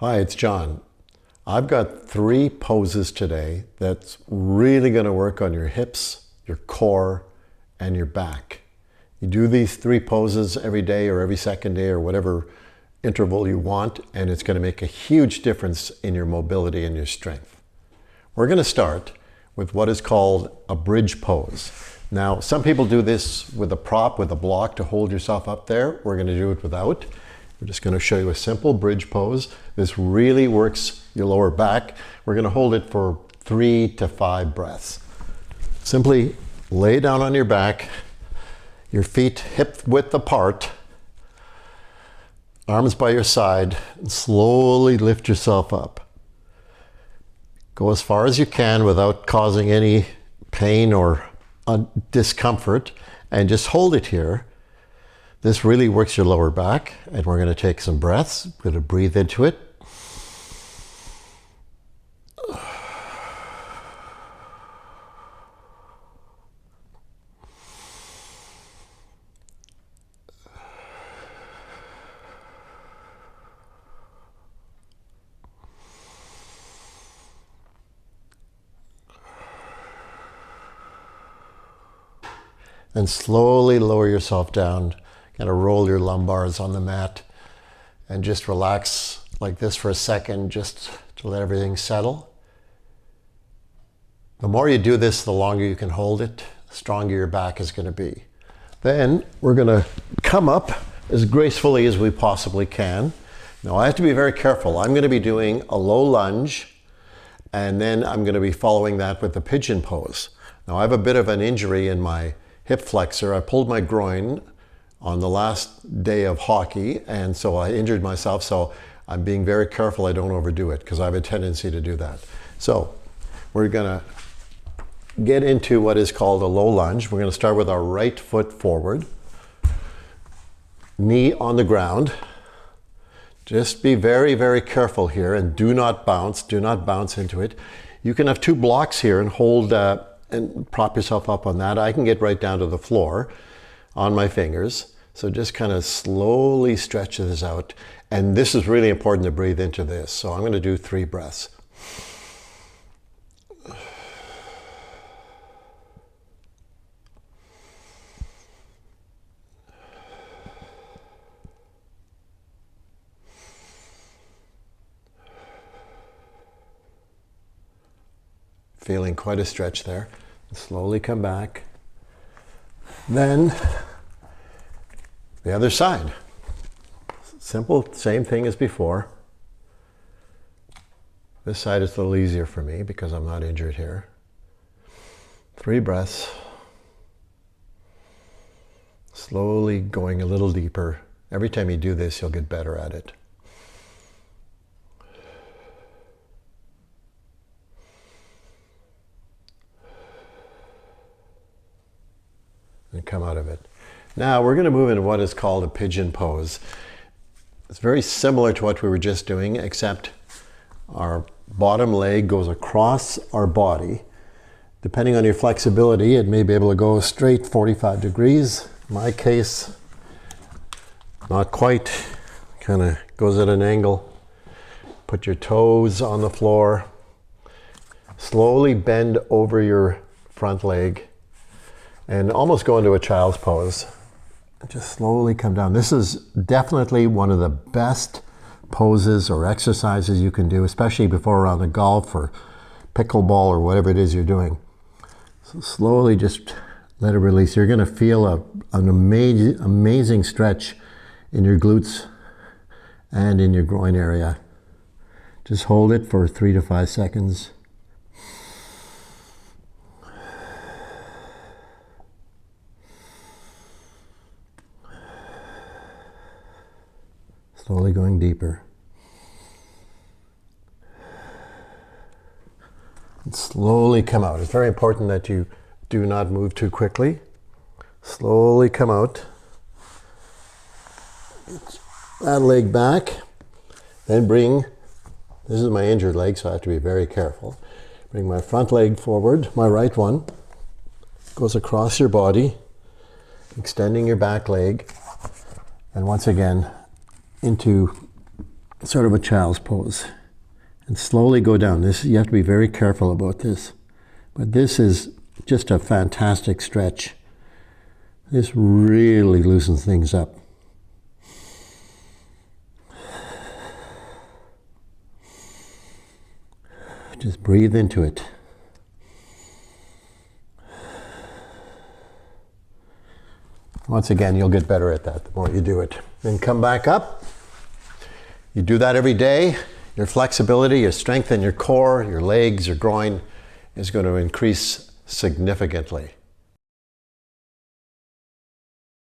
Hi, it's John. I've got 3 poses today that's really going to work on your hips, your core, and your back. You do these 3 poses every day or every second day or whatever interval you want, and it's going to make a huge difference in your mobility and your strength. We're going to start with what is called a bridge pose. Now, some people do this with a prop, with a block to hold yourself up there. We're going to do it without. We're just going to show you a simple bridge pose. This really works your lower back. We're going to hold it for 3 to 5 breaths. Simply lay down on your back, your feet hip width apart, arms by your side, and slowly lift yourself up. Go as far as you can without causing any pain or discomfort, and just hold it here. This really works your lower back, and we're going to take some breaths. We're going to breathe into it. And slowly lower yourself down. Kind of roll your lumbars on the mat and just relax like this for a second, just to let everything settle. The more you do this, the longer you can hold it, the stronger your back is going to be. Then we're going to come up as gracefully as we possibly can. Now I have to be very careful. I'm going to be doing a low lunge, and then I'm going to be following that with the pigeon pose. Now I have a bit of an injury in my hip flexor. I pulled my groin on the last day of hockey, and so I injured myself, so I'm being very careful I don't overdo it, because I have a tendency to do that. So we're going to get into what is called a low lunge. We're going to start with our right foot forward, knee on the ground. Just be very, very careful here, and do not bounce into it. You can have 2 blocks here and hold and prop yourself up on that. I can get right down to the floor on my fingers. So just kind of slowly stretch this out. And this is really important to breathe into this. So I'm going to do 3 breaths. Feeling quite a stretch there. Slowly come back. Then the other side. Simple, same thing as before. This side is a little easier for me because I'm not injured here. 3 breaths. Slowly going a little deeper. Every time you do this, you'll get better at it. And come out of it. Now we're going to move into what is called a pigeon pose. It's very similar to what we were just doing, except our bottom leg goes across our body. Depending on your flexibility, it may be able to go straight 45 degrees. In my case, not quite. Kind of goes at an angle. Put your toes on the floor. Slowly bend over your front leg and almost go into a child's pose. Just slowly come down. This is definitely one of the best poses or exercises you can do, especially before a round of golf or pickleball or whatever it is you're doing. So slowly just let it release. You're going to feel an amazing stretch in your glutes and in your groin area. Just hold it for 3 to 5 seconds. Slowly going deeper. And slowly come out. It's very important that you do not move too quickly. Slowly come out. That leg back. Then bring, this is my injured leg, so I have to be very careful. Bring my front leg forward, my right one. Goes across your body, extending your back leg. And once again, into sort of a child's pose. And slowly go down. This, you have to be very careful about this. But this is just a fantastic stretch. This really loosens things up. Just breathe into it. Once again, you'll get better at that the more you do it. Then come back up. You do that every day. Your flexibility, your strength in your core, your legs, your groin is going to increase significantly.